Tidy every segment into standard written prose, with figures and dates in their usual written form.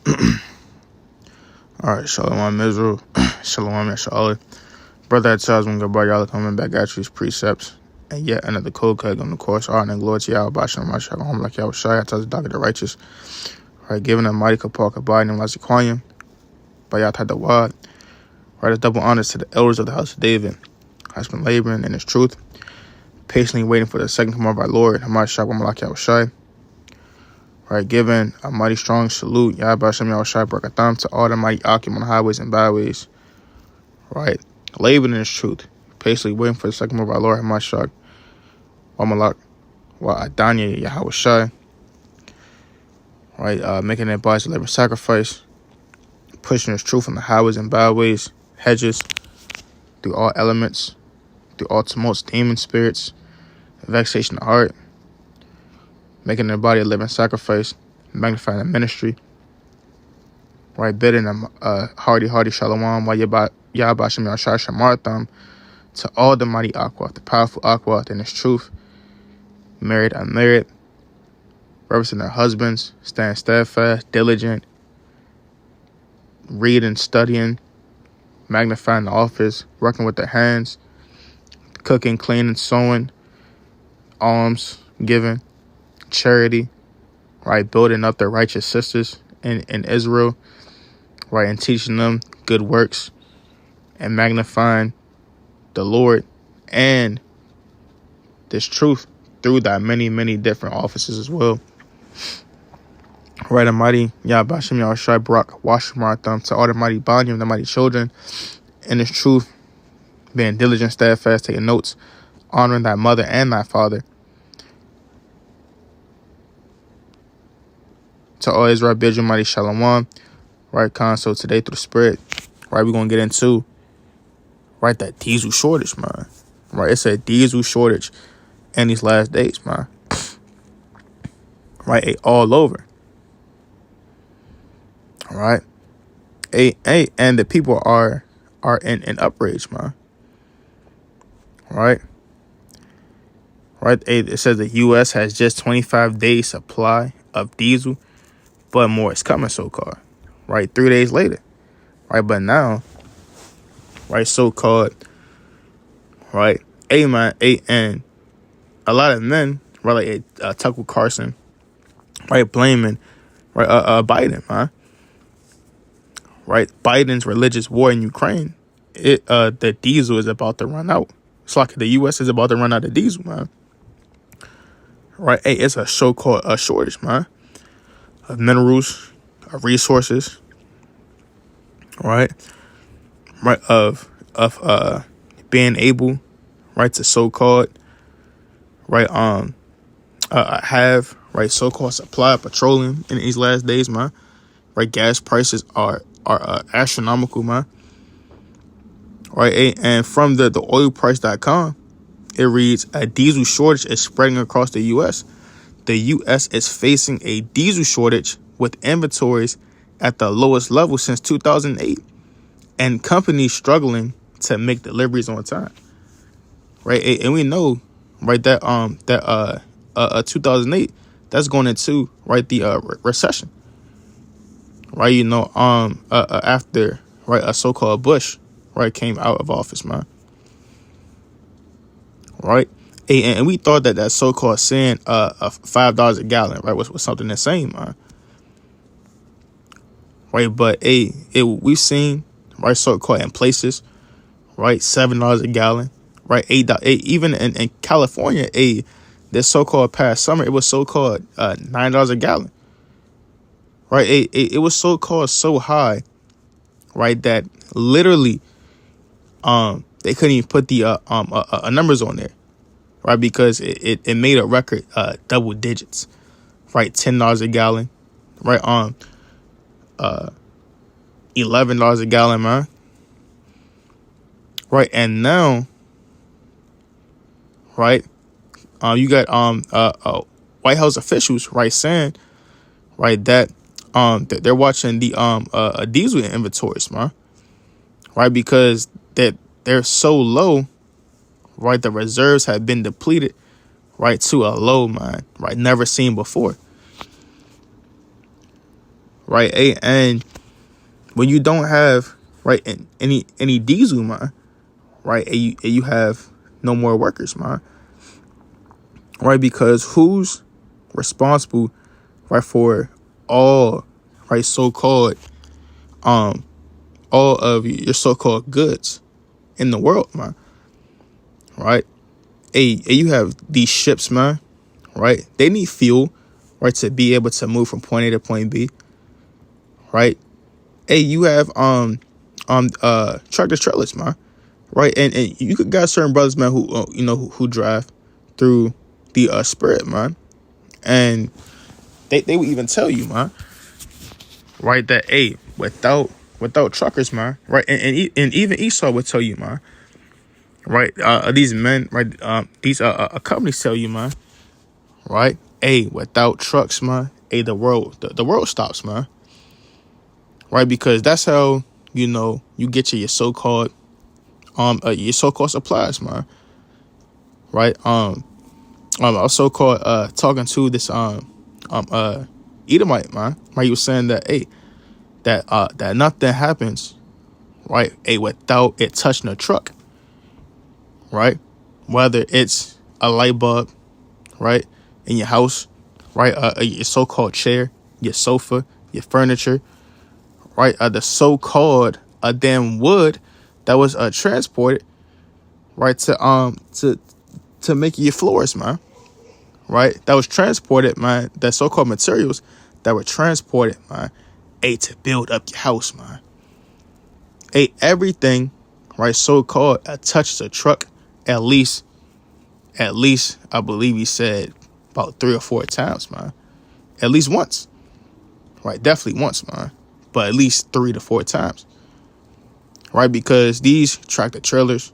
All right, Shalom Israel, Shalom Yasha'Allah. Brother at Charles, when goodbye, y'all are coming back at you's precepts. And yet another code cut on the course, honor and glory to Yahweh, Bashem, Mashiach, home like Yahweh Shai, I tell the dog of the righteous. Right, giving a mighty kapal abiding in Laziquanium, by Yat the Wad. Right, a double honors to the elders of the house of David, has been laboring in his truth, patiently waiting for the second coming of our Lord, Mashiach, home like Yahweh Shai. Right, giving a mighty strong salute, Yahweh Bashem, Yahweh Shai, Barakatam, to all the mighty Akim on the highways and byways. Right, laboring in his truth, patiently waiting for the second coming of our Lord, Mashiach, Wamalak, Wa Adanya, Yahweh Shai. Right, making their bodies a living sacrifice, pushing his truth on the highways and byways, hedges, through all elements, through all tumults, demon spirits, vexation of heart, making their body a living sacrifice, magnifying the ministry. Right, bidding them hearty shalom, while Yahweh Shem Yahshai Shamartham, to all the mighty Aqua, the powerful Aqua in his truth, married, unmarried, representing their husbands, staying steadfast, diligent, reading, studying, magnifying the office, working with their hands, cooking, cleaning, sewing, alms, giving, charity, right, building up their righteous sisters in Israel, right, and teaching them good works and magnifying the Lord and this truth through thy many different offices as well. Right, Almighty Yahweh Bashem Yahweh Shai Barak Washmaratham, to all the mighty bonding, the mighty children in this truth, being diligent, steadfast, taking notes, honoring thy mother and thy father. To all Israel, bid you mighty Shalom. Right, so today through the Spirit, right, we're going to get into, right, that diesel shortage, man. Right, it's a diesel shortage in these last days, man. Right, all over. All right. And the people are in outrage, man. Right. Right. It says the U.S. has just 25 days supply of diesel, but more is coming, so-called. Right. 3 days later. Right. But now, right, so-called, right, and a lot of men, right, like Tucker Carlson, right, blaming, right, Biden, man. Right, Biden's religious war in Ukraine, the diesel is about to run out. It's like the U.S. is about to run out of diesel, man. Right, it's a so-called shortage, man, of minerals, of resources, right, of being able, right, to so-called, right, have, right, so-called supply of petroleum in these last days, man. Right, gas prices are astronomical, man. Right, and from the oilprice.com, it reads, a diesel shortage is spreading across the U.S. The U.S. is facing a diesel shortage with inventories at the lowest level since 2008, and companies struggling to make deliveries on time. Right, and we know, right, that 2008, that's going into, right, the recession. Right, you know, after, right, a so-called Bush, right, came out of office, man. Right, and we thought that so-called saying $5 a gallon, right, was something insane, man. Right, but we've seen, right, so-called in places, right, $7 a gallon, right, $8, even in California, this so-called past summer, it was so-called $9 a gallon. Right, it was so-called so high, right, that literally they couldn't even put the numbers on there, right, because it made a record double digits, right, $10 a gallon, right, $11 a gallon, man. Right, and now, right, you got White House officials, right, saying, right, that they're watching the diesel inventories, man. Right, because they're so low, right, the reserves have been depleted, right, to a low, man, right, never seen before. right? And when you don't have, right, any diesel, man, right, and you have no more workers, man, right? Because who's responsible, right, for all, right, so-called all of your so-called goods in the world, man, right? Hey, you have these ships, man, right? They need fuel, right, to be able to move from point A to point B, right? Hey, you have tractor trailers, man, right? And you could got certain brothers, man, who who drive through the spirit, man, and they would even tell you, man, right, that hey, without truckers, man, right, and even Esau would tell you, man, right, these men, right, these companies tell you, man, right, hey, without trucks, man, hey, the world stops, man, right, because that's how you get your so-called supplies, man, right. I was so-called talking to this Edomite, man, right. He was saying that hey, that nothing happens, right, hey, without it touching a truck, right, whether it's a light bulb, right, in your house, right, your so-called chair, your sofa, your furniture, right, the so-called damn wood that was transported, right, to make your floors, man, right, that was transported, man, that so-called materials that were transported, man, to build up your house, man, everything, right, so-called touches a truck at least I believe he said about 3 or 4 times, man, at least once, right, definitely once, man, but at least 3 to 4 times, right, because these tractor trailers,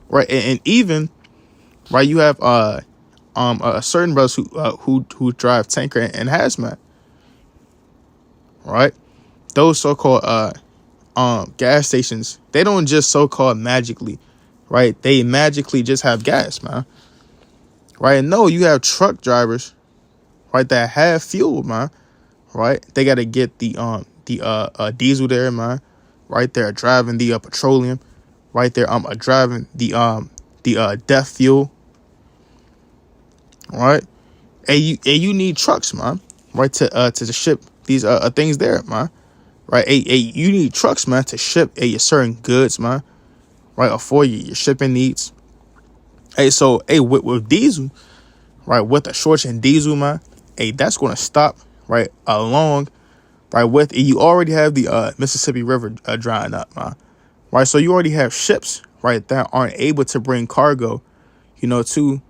right, and even, right, you have certain brothers who drive tanker and hazmat, right, those so-called gas stations, they don't just so-called magically, right, they magically just have gas, man, right. No, you have truck drivers, right, that have fuel, man, right. They got to get the diesel there, man, right. They're driving the petroleum, right. They're driving the death fuel, right. And you need trucks, man, right, to ship these things there, man, right. You need trucks, man, to ship your certain goods, man, right, or for your shipping needs. So with diesel, right, with a shortage in diesel, man, that's going to stop, right, along, right, with you already have the Mississippi River drying up, man, right. So you already have ships, right, that aren't able to bring cargo, to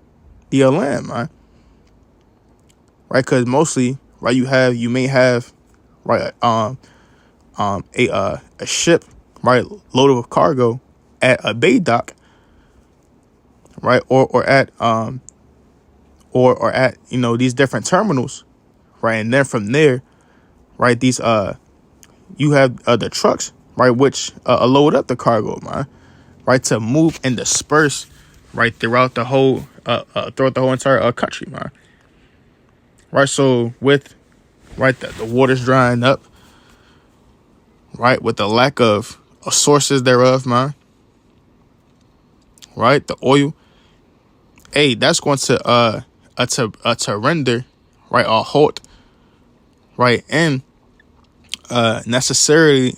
the land, man, right, because mostly, right, you may have, right, a ship, right, loaded with cargo at a bay dock, right, or at or at these different terminals, right, and then from there, right, these you have the trucks, right, which load up the cargo, man, right, to move and disperse, right, throughout the whole entire country, man, right. So with, right, the water's drying up, right, with the lack of sources thereof, man, right, the oil, that's going to render, right, a halt, right, and necessarily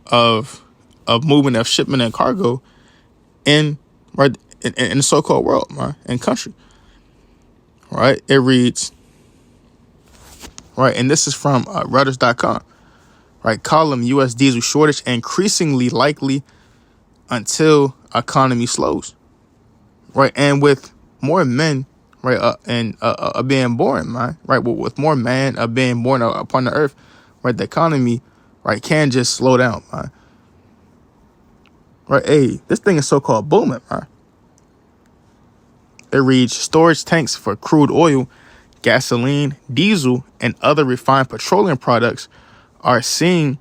of movement of shipment and cargo in, right, in the so-called world, man, and country, right. It reads, right, and this is from Reuters.com, right, column U.S. diesel shortage increasingly likely until economy slows, right, and with more men, right, being born, man, right, with more man being born upon the earth, right, the economy, right, can just slow down, man, right. This thing is so-called booming, man. It reads, storage tanks for crude oil, gasoline, diesel, and other refined petroleum products are seen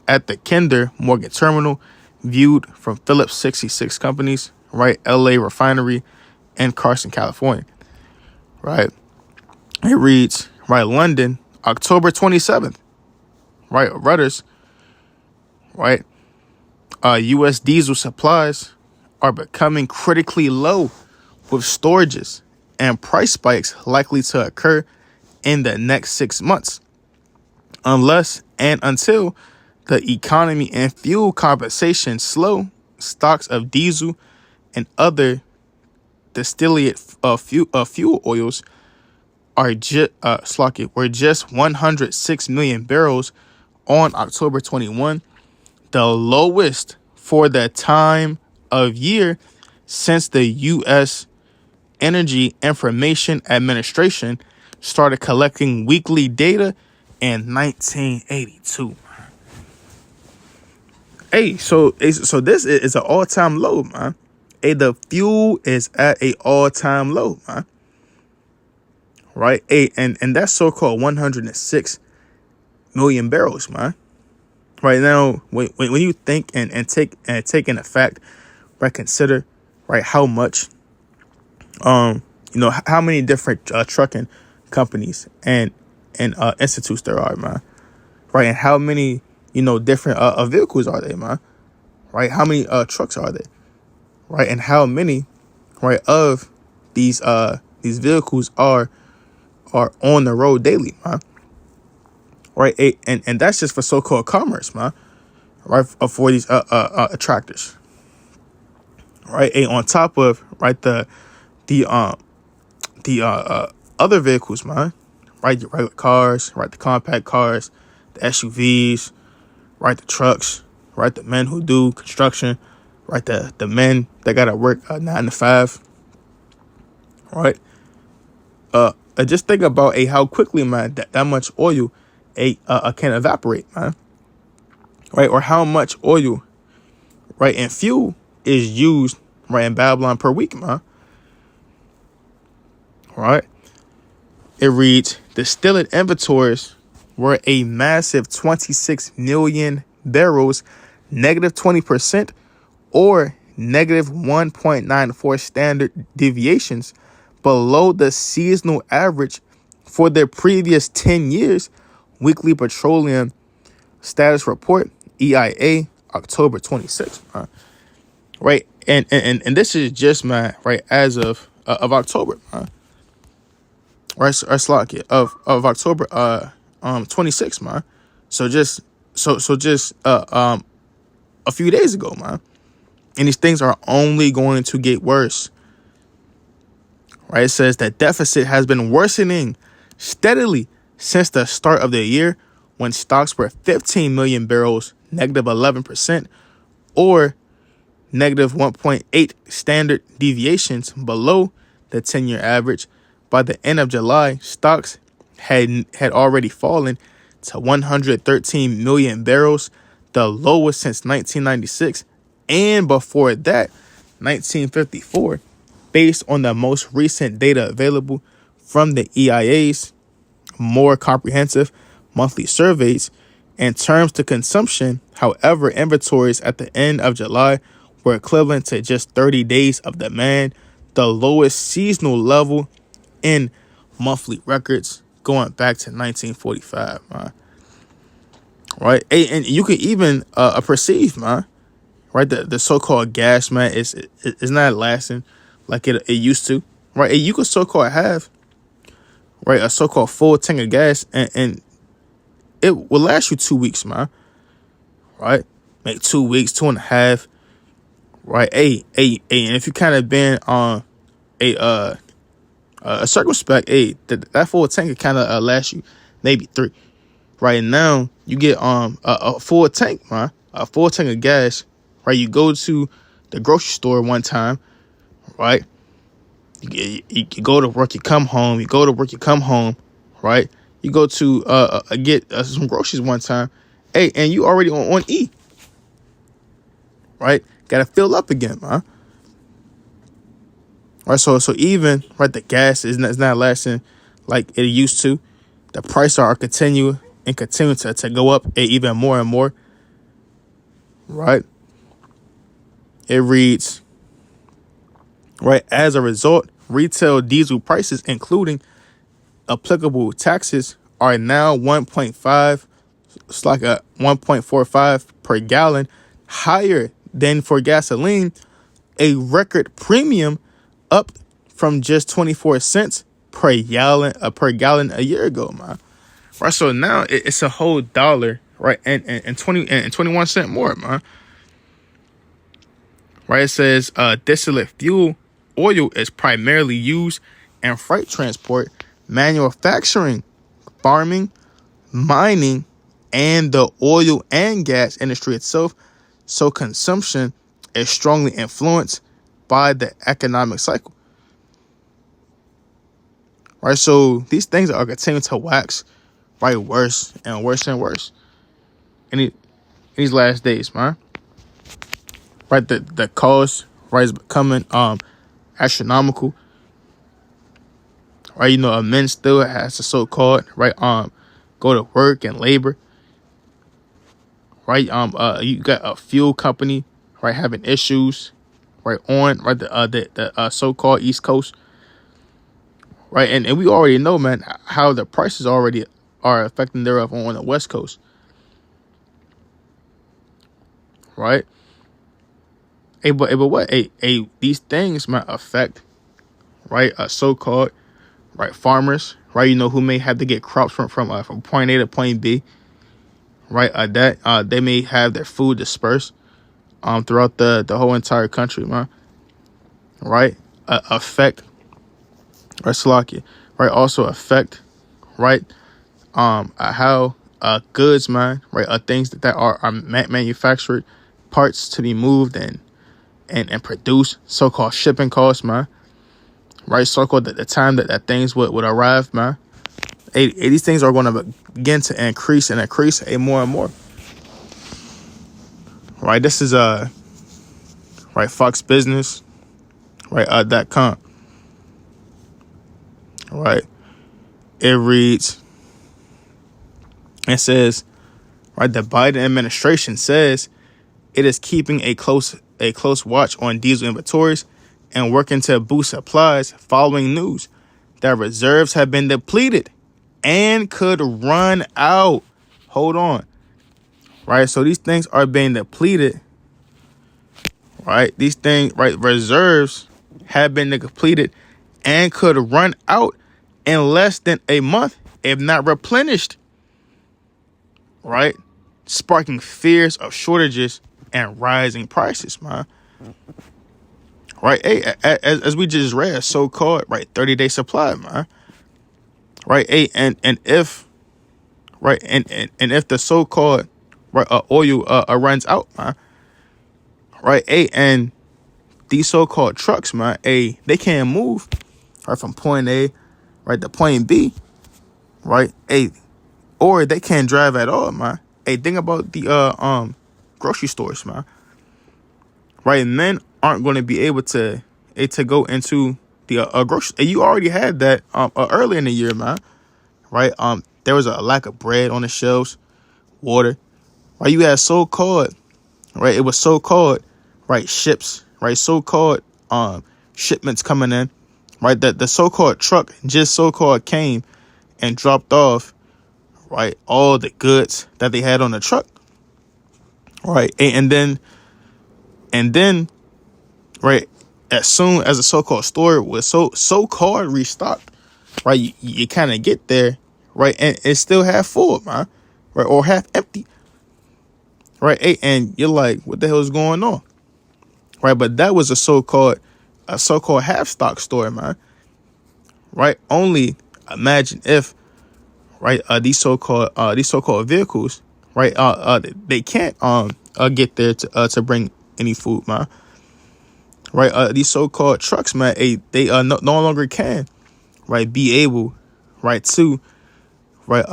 at the Kinder Morgan Terminal, viewed from Phillips 66 companies, right, LA Refinery, and Carson, California, right. It reads, right, London, October 27th, right, Reuters, right, U.S. diesel supplies are becoming critically low, with storages and price spikes likely to occur in the next 6 months, unless and until the economy and fuel compensation slow. Stocks of diesel and other distillate fuel oils were just 106 million barrels on October 21, the lowest for the time of year since the U.S. Energy Information Administration started collecting weekly data in 1982. Hey, so this is an all-time low, man. Hey, the fuel is at a all-time low, man. Right? Hey, and that's so-called 106 million barrels, man. Right now, when you think and take in effect, right, consider, right, how much, how many different trucking companies and institutes there are, man. Right, and how many, different vehicles are there, man. Right, how many trucks are there, right, and how many, right, of these vehicles are on the road daily, man. Right, and that's just for so-called commerce, man. Right, for these tractors. Right, on top of, right, the other vehicles, man. Right, your regular cars, right, the compact cars, the SUVs, right, the trucks, right, the men who do construction, right, the men that gotta work 9 to 5. Right, just think about how quickly, man, that much oil can evaporate, man. Right, or how much oil, right, and fuel is used, right, in Babylon per week, man. Right, it reads, distillate inventories were a massive 26 million barrels, negative 20%, or negative 1.94 standard deviations below the seasonal average for the previous 10 years. Weekly Petroleum Status Report, EIA, October 26th. Right, and this is just, man, right, as of October, man. Right, of October 26th, man. So just a few days ago, man. And these things are only going to get worse. Right, it says that deficit has been worsening steadily since the start of the year, when stocks were 15 million barrels, negative 11%, or negative 1.8 standard deviations below the 10-year average. By the end of July, stocks had already fallen to 113 million barrels, the lowest since 1996, and before that, 1954, based on the most recent data available from the EIA's more comprehensive monthly surveys. In terms to consumption, however, inventories at the end of July were equivalent to just 30 days of demand, the lowest seasonal level in monthly records going back to 1945, man. Right, and you can even perceive, man, right, the so-called gas, man, is not lasting like it used to. Right, and you could so-called have, right, a so-called full tank of gas, and it will last you 2 weeks, man. Right, make 2 weeks, 2.5. Right, and if you kind of been on a circumspect, that full tank can kind of last you maybe 3. Right now, you get a full tank, man, a full tank of gas. Right, you go to the grocery store one time, right? You go to work, you come home. You go to work, you come home, right? You go to get some groceries one time, and you already on E. Right, gotta fill up again, man. Right, so even, right, the gas is not lasting like it used to. The prices are continue to go up even more and more. Right, it reads, right, as a result, retail diesel prices, including applicable taxes, are now 1.5 It's like a 1.45 per gallon, higher than for gasoline, a record premium up from just 24 cents per gallon a year ago, man. Right, so now it's a whole dollar, right, and 21 cent more, man. Right, it says distillate fuel oil is primarily used in freight transport, manufacturing, farming, mining, and the oil and gas industry itself. So consumption is strongly influenced by the economic cycle. Right, so these things are continuing to wax, right, worse and worse and worse in these last days, man. Right, the cost, right, is becoming astronomical. Right, you know, a man still has to so-called, right, go to work and labor. Right, you got a fuel company, right, having issues, right, on right the so-called East Coast. Right, and we already know, man, how the prices already are affecting thereof on the West Coast. Right. But what? These things might affect, right, so-called, right, farmers, right, you know, who may have to get crops from point A to point B, right, that they may have their food dispersed throughout the whole entire country, man. Right, affect, right, Slovakia, right, also affect, right, how goods, man, right, things that are manufactured, parts to be moved and produce, so-called shipping costs, man. Right, so-called the time that things would arrive, man. These things are going to begin to increase more and more. Right, this is right, Fox Business, right, .com. Right, it reads, it says, right, the Biden administration says it is keeping a close watch on diesel inventories and working to boost supplies following news that reserves have been depleted and could run out. Hold on. Right, so these things are being depleted. Right, these things, right, reserves have been depleted and could run out in less than a month if not replenished. Right, sparking fears of shortages and rising prices, man. Right, hey, as we just read, so-called, right, 30-day supply, man. Right, hey, and if, right, and if the so-called, right, oil runs out, man. Right, hey, and these so-called trucks, man, hey, they can't move, right, from point A, right, to point B, right, hey, or they can't drive at all, man. Hey, think about the grocery stores, man. Right, men aren't going to be able to go into the grocery. You already had that early in the year, man. Right, there was a lack of bread on the shelves, water. Right, you had so-called, right, it was so-called, right, ships, right, so-called shipments coming in. Right, that the so-called truck just so-called came and dropped off, right, all the goods that they had on the truck. Right, and then right, as soon as the so-called store was so-called restocked, right, you kind of get there, right, and it's still half full, man, right, or half empty. Right, and you're like, what the hell is going on? Right, but that was a so-called half stock store, man. Right, only imagine if, right, these so-called vehicles, right, they can't get there to bring any food, man. Right, these so-called trucks, man, they no longer can, right, be able, right, to, right,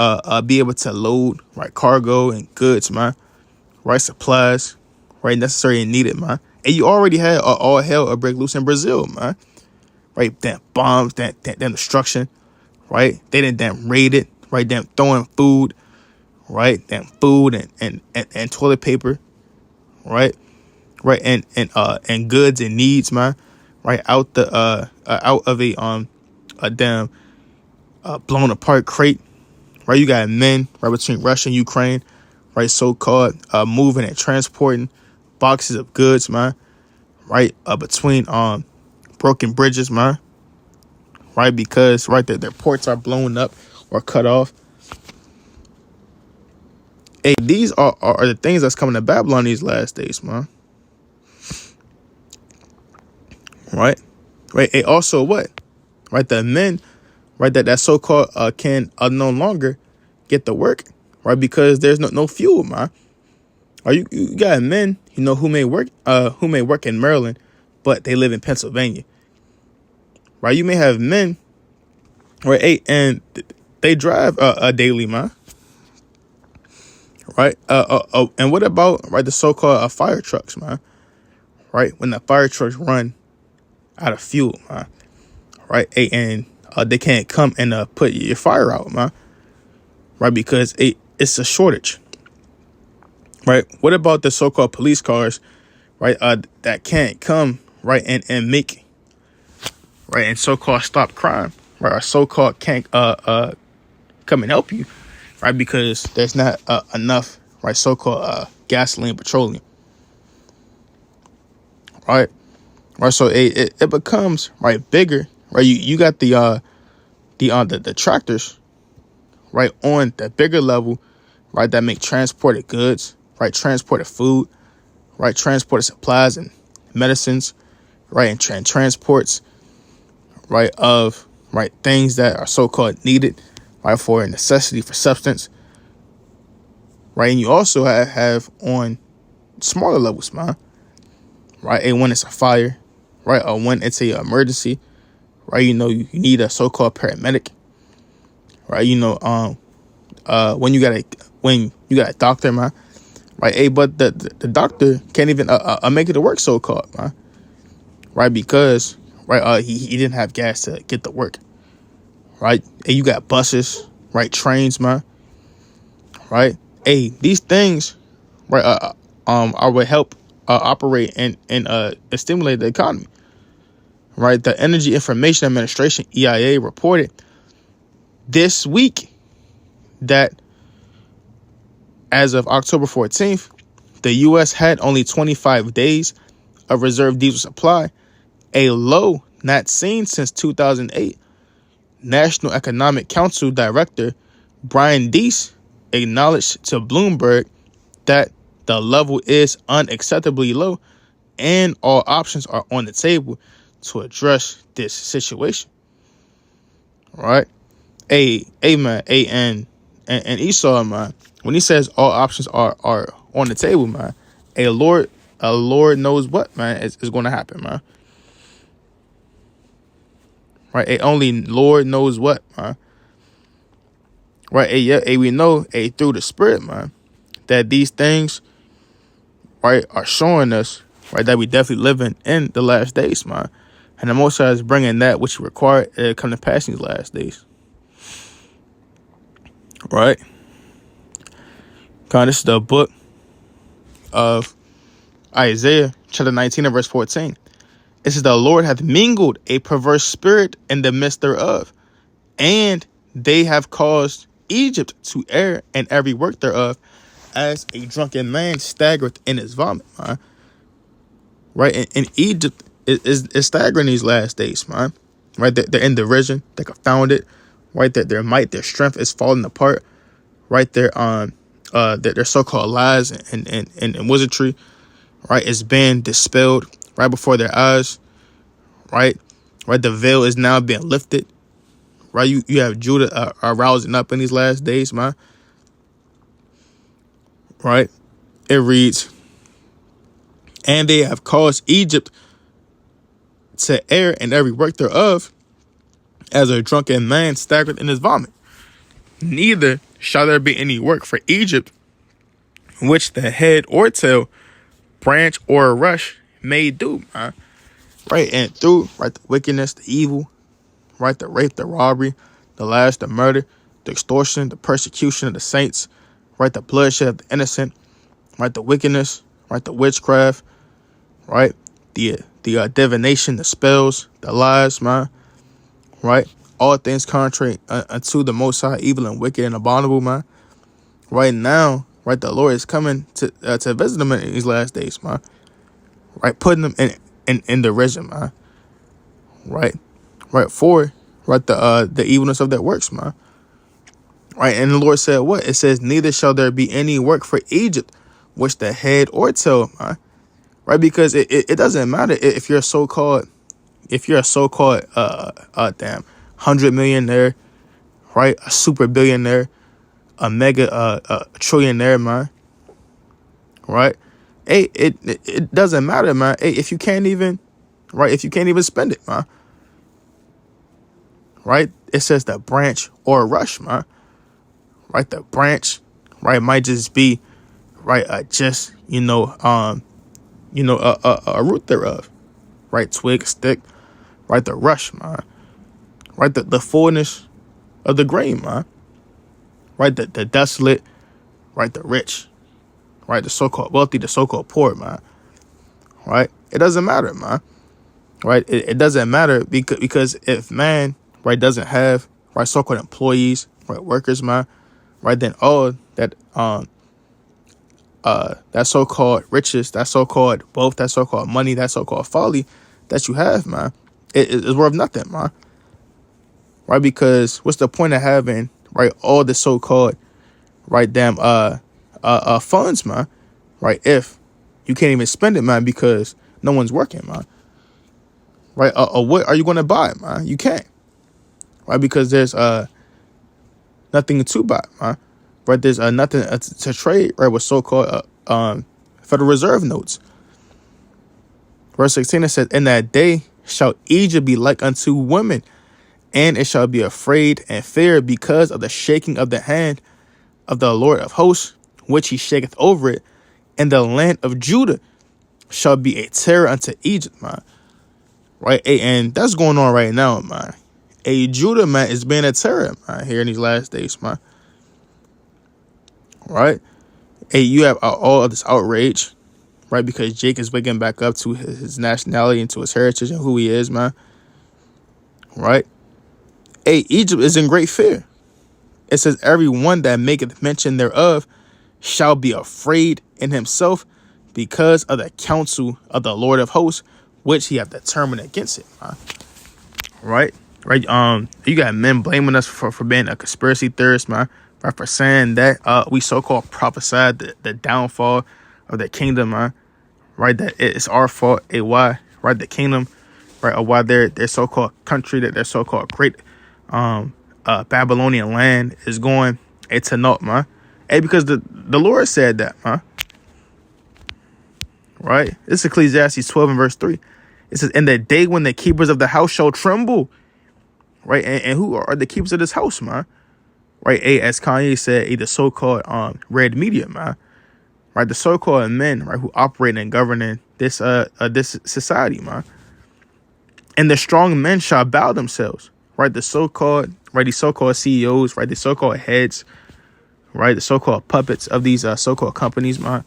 be able to load, right, cargo and goods, man, right, supplies, right, necessary and needed, man. And you already had all hell a break loose in Brazil, man. Right, that bombs, that destruction, right? They didn't damn raid it, right? Damn throwing food, right? Damn food and toilet paper, right? Right, and goods and needs, man, right, out of a damn blown apart crate. Right, you got men, right, between Russia and Ukraine, right, so-called moving and transporting boxes of goods, man, right, between broken bridges, man, right, because right their ports are blown up or cut off. Hey, these are the things that's coming to Babylon these last days, man. Right? Right. Hey, also what? Right, the men, right, that so-called can no longer get to work, right, because there's no fuel, man. Or you got men, who may work in Maryland, but they live in Pennsylvania. Right? You may have men, right, hey, and they drive daily, man. Right? And what about, right, the so-called fire trucks, man? Right? When the fire trucks run out of fuel, man. Right? Hey, and they can't come and put your fire out, man. Right? Because it's a shortage. Right? What about the so-called police cars, right, that can't come, right, and make, right, and so-called stop crime, right, or so-called can't come and help you, right, because there's not enough, right, so-called gasoline, petroleum, right, so it becomes, right, bigger, right. You got the tractors, right, on the bigger level, right, that make transported goods, right, transported food, right, transported supplies and medicines, right, and transports, right, of, right, things that are so-called needed, right, for a necessity for substance, right. And you also have on smaller levels, man, right, and when it's a fire, right, or when it's a emergency, right, you need a so-called paramedic, right, when you got a doctor, man, right, hey, but the doctor can't even make it to work, so-called, man, right, because, right, he didn't have gas to get to work, right, and you got buses, right, trains, man, right, hey, these things, right, are what help operate and stimulate the economy, right. The Energy Information Administration, EIA, reported this week that as of October 14th, the U.S. had only 25 days of reserve diesel supply, a low not seen since 2008. National Economic Council Director Brian Deese acknowledged to Bloomberg that the level is unacceptably low and all options are on the table to address this situation. All right. Man, and Esau, man, when he says all options are on the table, man, a Lord knows what, man, is going to happen, man. Right? Only Lord knows what, man. Right? We know, through the Spirit, man, that these things, right, are showing us, right, that we definitely living in the last days, man. And the Most High is bringing that which required come to pass in these last days. Right? This is the book of Isaiah, chapter 19 and verse 14. It says, the Lord hath mingled a perverse spirit in the midst thereof, and they have caused Egypt to err in every work thereof, as a drunken man staggereth in his vomit, man. Right? And Egypt is staggering these last days, man. Right? They're in derision. They're confounded. Right? That their might, their strength is falling apart. Right? Their so-called lies and wizardry, right, is being dispelled right before their eyes. Right? The veil is now being lifted. Right? You have Judah rousing up in these last days, man. Right? It reads, and they have caused Egypt to err in every work thereof, as a drunken man staggered in his vomit. Neither shall there be any work for Egypt, which the head or tail, branch or rush may do, man. Right? And through, right, the wickedness, the evil, right, the rape, the robbery, the lies, the murder, the extortion, the persecution of the saints, right, the bloodshed of the innocent, right, the wickedness, right, the witchcraft, right, the divination, the spells, the lies, man, right, all things contrary unto the Most High, evil and wicked and abominable, man. Right now, right, the Lord is coming to visit them in these last days, man. Right, putting them in derision, man. Right, for right the evilness of their works, man. Right, and the Lord said what? It says, neither shall there be any work for Egypt, which the head or tail, man. Right, because it doesn't matter if you're a so-called damn 100 millionaire, right, a super billionaire, a mega trillionaire, man. Right, hey, it doesn't matter, man. Hey, if you can't even spend it, man. Right, it says the branch or rush, man. Right, the branch, right, might just be right, just a root thereof, right, twig, stick, right, the rush, man. Right, the fullness of the grain, man. Right, the desolate, right, the rich, right, the so-called wealthy, the so-called poor, man. Right, it doesn't matter, man. Right, it doesn't matter because if man, right, doesn't have, right, so-called employees, right, workers, man, right, then all that that so-called riches, that so-called wealth, that so-called money, that so-called folly that you have, man, it is worth nothing, man. Right, because what's the point of having, right, all the so-called, right, damn funds, man, right, if you can't even spend it, man, because no one's working, man. Right, what are you going to buy, man? You can't. Right, because there's nothing to buy, man. Right, there's nothing to trade, right, with so-called Federal Reserve notes. Verse 16, it says, in that day shall Egypt be like unto women, and it shall be afraid and fear because of the shaking of the hand of the Lord of hosts, which he shaketh over it. And the land of Judah shall be a terror unto Egypt, man. Right, and that's going on right now, man. Judah, man, is being a terror, man, here in these last days, man. Right, you have all of this outrage, right, because Jake is waking back up to his nationality and to his heritage and who he is, man. Right, Egypt is in great fear. It says, every one that maketh mention thereof shall be afraid in himself because of the counsel of the Lord of hosts, which he hath determined against it, man. Right? You got men blaming us for being a conspiracy theorist, man. Right? For saying that we so-called prophesied the downfall of the kingdom, man. Right? That it's our fault, why, right? The kingdom, right? Or why their so-called country, that their so-called great Babylonian land is going to naught, man. Because the Lord said that, man. Right? This is Ecclesiastes 12 and verse 3. It says, in the day when the keepers of the house shall tremble. Right? And who are the keepers of this house, man? Right? As Kanye said, the so-called red media, man. Right? The so-called men, right, who operate and govern in this society, man. And the strong men shall bow themselves. Right? These so-called CEOs, right? The so-called heads, right? The so-called puppets of these so-called companies, man.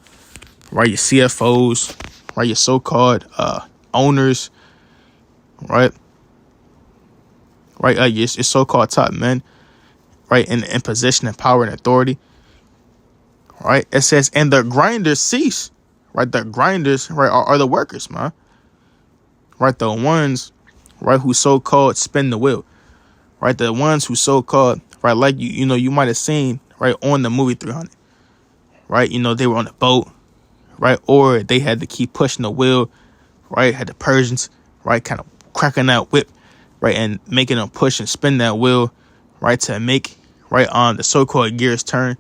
Right? Your CFOs, right? Your so-called owners, right? Right? Your so-called top men, right? In position and power and authority, right? It says, and the grinders cease, right? The grinders, right, are the workers, man. Right? The ones, right, who so-called spin the wheel, right? The ones who so-called, right, like you might have seen, right, on the movie 300, right? They were on the boat, right? Or they had to keep pushing the wheel, right? Had the Persians, right, kind of cracking that whip, right, and making them push and spin that wheel, right, to make, right, the so-called gears turn,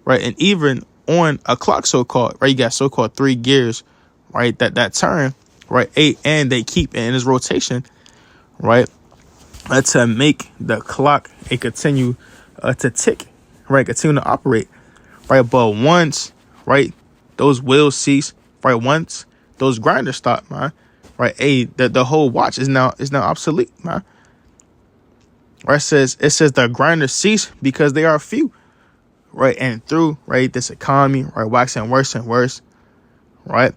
right? And even on a clock, so-called, right, you got so-called 3 gears, right, that turn, right, 8, and they keep in its rotation, right, to make the clock continue to tick, right, continue to operate, right? But once, right, those wheels cease, right, once those grinders stop, man, right, the whole watch is now obsolete, man. Right? It says the grinders cease because they are few, right? And through, right, this economy, right, waxing worse and worse, right?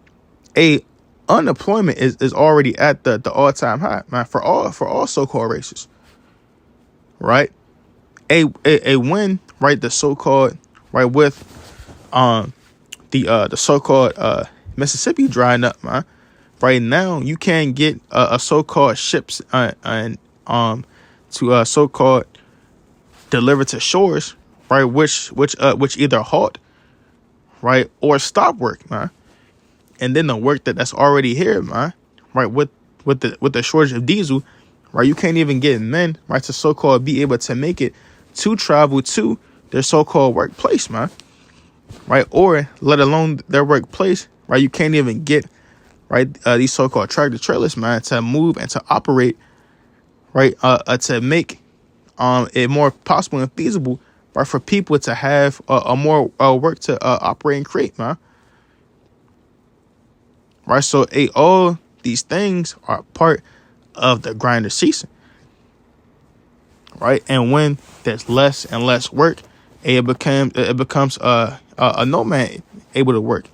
Unemployment is already at the all-time high, man, for all so-called races, right? When, right, the so-called, right, with the so-called Mississippi drying up, man. Right now, you can't get a so-called ships and to so-called deliver to shores, right? Which either halt, right, or stop work, man. And then the work that's already here, man, right, with the shortage of diesel, right, you can't even get men, right, to so-called be able to make it to travel to their so-called workplace, man, right, or let alone their workplace, right. You can't even get, right, these so-called tractor trailers, man, to move and to operate, right, to make it more possible and feasible, right, for people to have a more work to operate and create, man. Right, so all these things are part of the grinder season, right? And when there's less and less work, it becomes a no man able to work,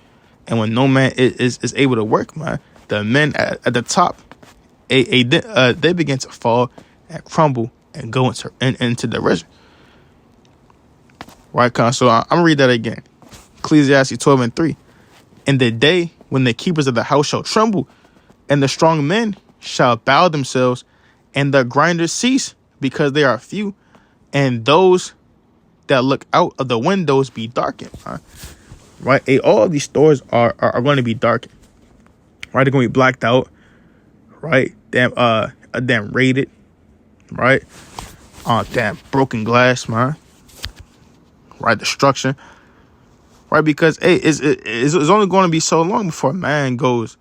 and when no man is able to work, man, the men at the top, they begin to fall and crumble and go into derision. Right, so I'm gonna read that again. Ecclesiastes 12:3. In the day when the keepers of the house shall tremble, and the strong men shall bow themselves, and the grinders cease because they are few, and those that look out of the windows be darkened. Right, all of these stores are going to be darkened. Right, they're going to be blacked out. Right, damn raided. Right, damn broken glass, man. Right, destruction. Right, because it's only going to be so long before man goes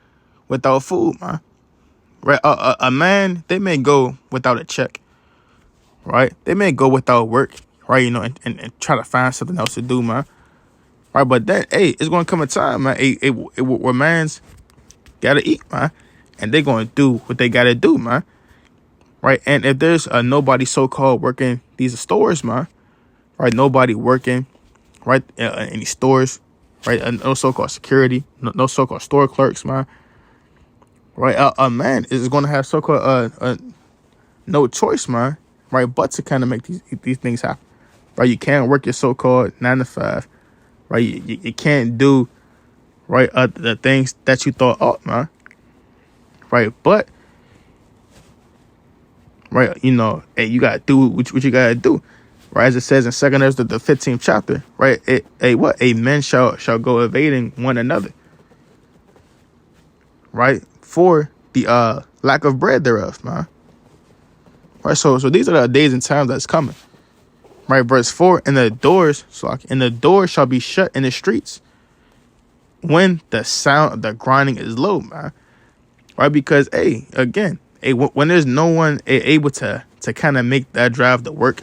without food, man. Right, a man, they may go without a check. Right, they may go without work. Right, and try to find something else to do, man. Right, but then, it's going to come a time, man, where man's got to eat, man, and they're going to do what they got to do, man. Right, and if there's nobody so-called working these stores, man, right, nobody working, right, in these stores, right, no so-called security, no so-called store clerks, man, right, a man is going to have so-called no choice, man, right, but to kind of make these things happen, right. You can't work your so-called 9 to 5, right. You can't do, right, the things that you thought up, man, right, but, right, you gotta do what you gotta do. Right, as it says in 2 Ezra, the 15th chapter, right? A men shall go evading one another, right? For the lack of bread thereof, man. Right, so these are the days and times that's coming. Right, verse 4, and the doors shall be shut in the streets when the sound of the grinding is low, man. Right, because again, when there's no one able to kind of make that drive to work.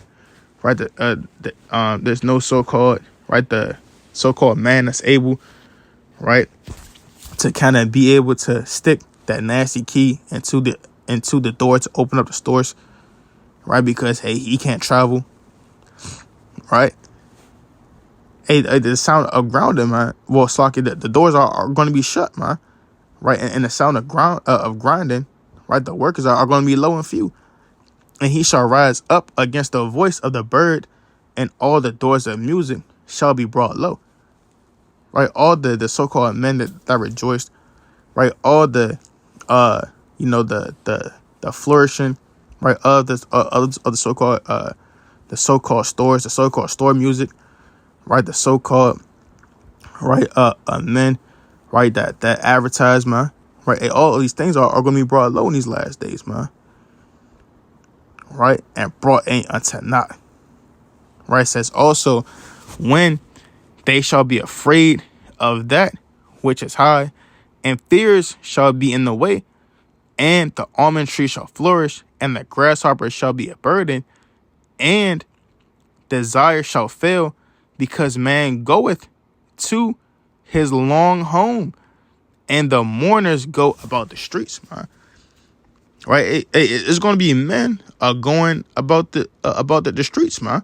Right, there's no so-called, right, the so-called man that's able, right, to kind of be able to stick that nasty key into the door to open up the stores, right, because he can't travel, right. The sound of grounding, man. Well, the doors are going to be shut, man, right, and the sound of grinding, right, the workers are going to be low and few. And he shall rise up against the voice of the bird, and all the doors of music shall be brought low. Right, all the so-called men that rejoiced, right, all the the flourishing, right, of the so-called stores, the so-called store music, right, the so-called, right, men, right, that advertise, man, right, all of these things are going to be brought low in these last days, man. Right, and brought in unto naught. Right, it says also, when they shall be afraid of that which is high, and fears shall be in the way, and the almond tree shall flourish, and the grasshopper shall be a burden, and desire shall fail, because man goeth to his long home, and the mourners go about the streets, man. Right, it's going to be men going about the streets, man.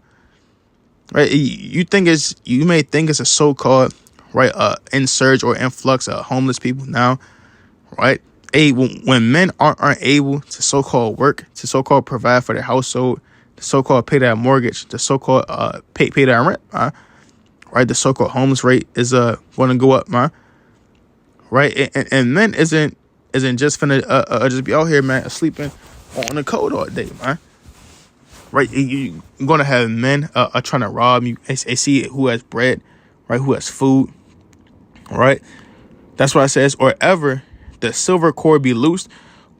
Right, you may think it's a so-called, right, insurge or influx of homeless people now, right. When men aren't able to so-called work, to so-called provide for their household, to so-called pay their mortgage, to so-called pay their rent, right? The so-called homeless rate is going to go up, man. Right, and men isn't just finna just be out here, man, sleeping on the cold all day, man. Right, you're gonna have men trying to rob you. They see who has bread, right? Who has food, right? That's why it says, or ever the silver cord be loosed,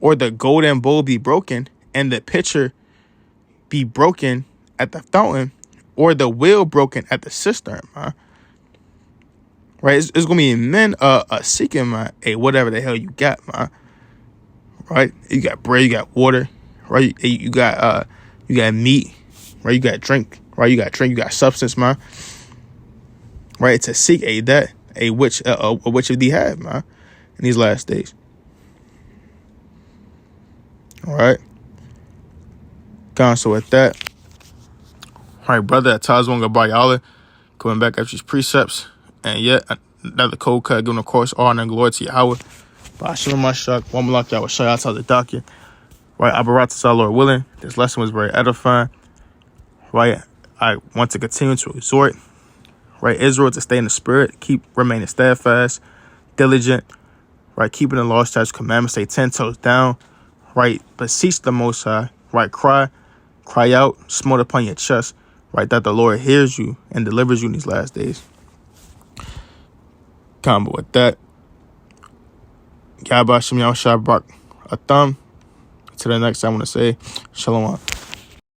or the golden bowl be broken, and the pitcher be broken at the fountain, or the wheel broken at the cistern, man. Right, it's gonna be men seeking, man, hey, whatever the hell you got, man. Right, you got bread, you got water, right? You got meat, right? You got drink, right? You got substance, man. Right, to seek which of thee have, man, in these last days. All right. So with that, all right, brother, at times won't go by y'all. Coming back after these precepts, and yet another cold cut, giving of course honor and glory to Yahweh. Ba'ashem Mashiach, one Malak Yahweh Shai out the docket. Right, Abarat our Lord willing. This lesson was very edifying. Right, I want to continue to exhort, right, Israel to stay in the spirit, remaining steadfast, diligent, right, keeping the law, statutes, commandments, stay 10 toes down, right, beseech the Most High, right, cry out, smote upon your chest, right, that the Lord hears you and delivers you in these last days. Combo with that, Yahweh Shem Yahweh Shai Barak Atham. Till the next time, I want to say Shalom.